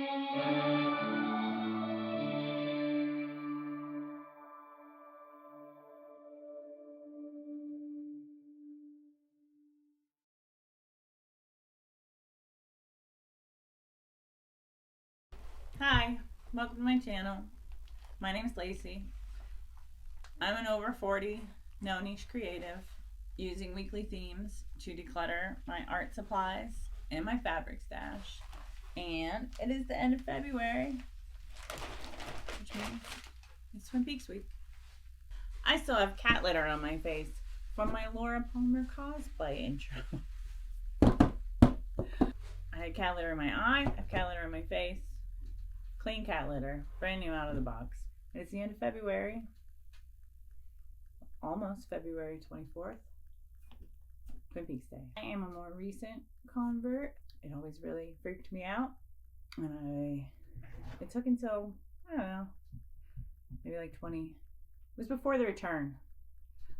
Hi, welcome to my channel. My name is Laci. I'm an over 40 no niche creative using weekly themes to declutter my art supplies and my fabric stash. And it is the end of February, which means it's Twin Peaks week. I still have cat litter on my face from my Laura Palmer cosplay intro. I had cat litter in my eye, I have cat litter in my face. Clean cat litter, brand new out of the box. It's the end of February, almost February 24th, Twin Peaks Day. I am a more recent convert. It always really freaked me out, and it took until, I don't know, maybe like it was before the return.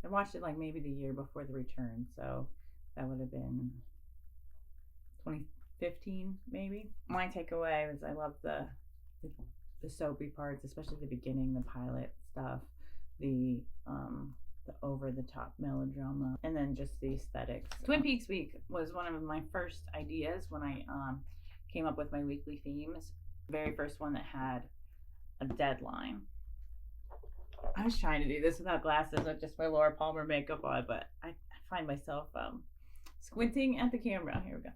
I watched it like maybe the year before the return, so that would have been 2015 maybe. My takeaway was I love the soapy parts, especially the beginning, the pilot stuff, the over the top melodrama, and then just the aesthetics. Twin Peaks week was one of my first ideas when I came up with my weekly themes. The very first one that had a deadline. I was trying to do this without glasses with just my Laura Palmer makeup on, but I find myself squinting at the camera. Here we go.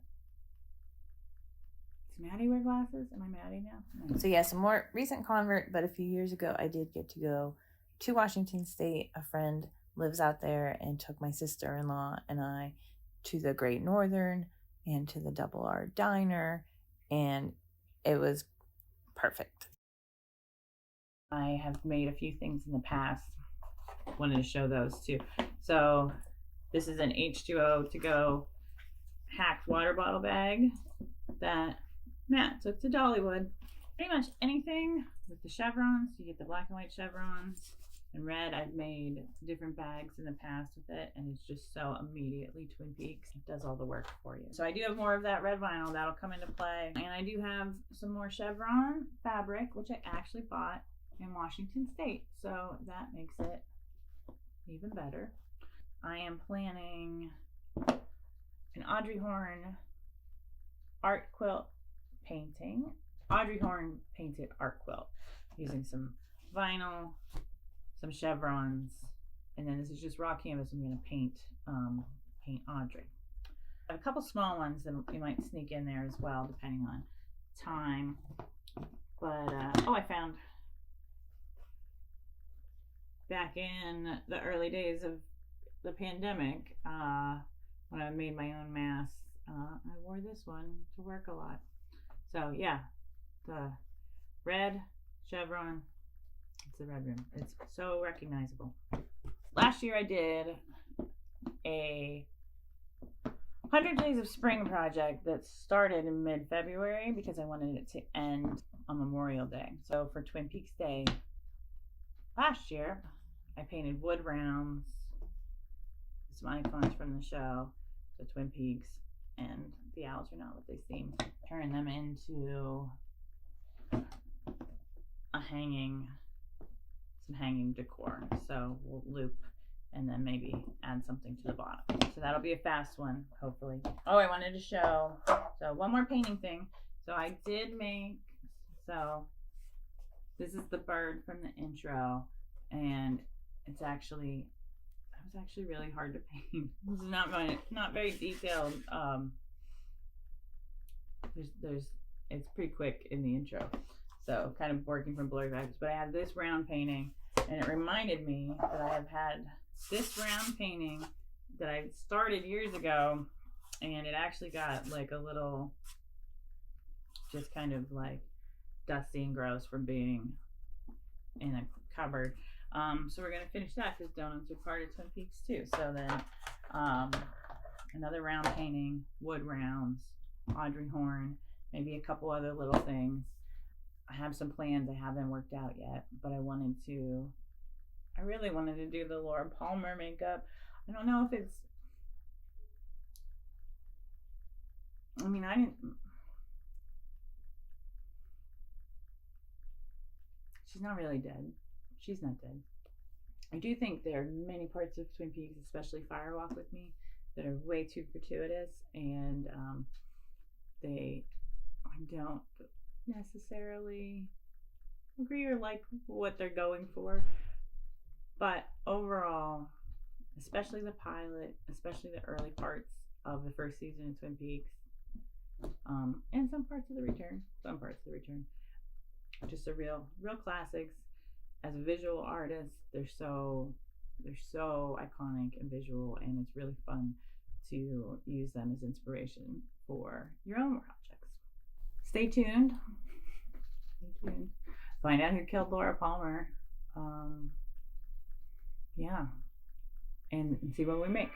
Does Maddie wear glasses? Am I Maddie now? So yes, a more recent convert, but a few years ago I did get to go to Washington State. A friend lives out there and took my sister-in-law and I to the Great Northern and to the Double R Diner, and it was perfect. I have made a few things in the past. Wanted to show those too. So this is an H2O to go hacked water bottle bag that Matt took to Dollywood. Pretty much anything with the chevrons. You get the black and white chevrons and red. I've made different bags in the past with it, and it's just so immediately Twin Peaks. It does all the work for you. So I do have more of that red vinyl that'll come into play, and I do have some more chevron fabric, which I actually bought in Washington State, so that makes it even better. I am planning an Audrey Horne art quilt painting. Audrey Horne painted art quilt using some vinyl, some chevrons, and then this is just raw canvas. I'm going to paint Audrey. I have a couple small ones that you might sneak in there as well, depending on time. But I found back in the early days of the pandemic, when I made my own masks, I wore this one to work a lot. So yeah, the red chevron, it's the red rim. It's so recognizable. Last year I did a 100 Days of Spring project that started in mid-February because I wanted it to end on Memorial Day. So for Twin Peaks Day last year, I painted wood rounds, some icons from the show, the Twin Peaks, and the owls are not what they seem. Turn them into some hanging decor. So we'll loop and then maybe add something to the bottom. So that'll be a fast one, hopefully. Oh, I wanted to show, so one more painting thing. So I did make, so this is the bird from the intro, and it's actually, it was actually really hard to paint. This is not very detailed. It's pretty quick in the intro, so kind of working from blurry vibes. But I had this round painting, and it reminded me that I have had this round painting that I started years ago, and it actually got like a little, just kind of like dusty and gross from being in a cupboard. So we're gonna finish that because donuts are part of Twin Peaks too. So then another round painting, wood rounds, Audrey Horne, maybe a couple other little things. I have some plans. I haven't worked out yet, but I really wanted to do the Laura Palmer makeup. I don't know if it's, I mean, she's not really dead. She's not dead. I do think there are many parts of Twin Peaks, especially Fire Walk with Me, that are way too gratuitous, and I don't necessarily agree or like what they're going for. But overall, especially the pilot, especially the early parts of the first season of Twin Peaks, and some parts of the return, just a real classics. As a visual artist, they're so iconic and visual, and it's really fun to use them as inspiration for your own projects. Stay tuned. Find out who killed Laura Palmer. Yeah, and see what we make.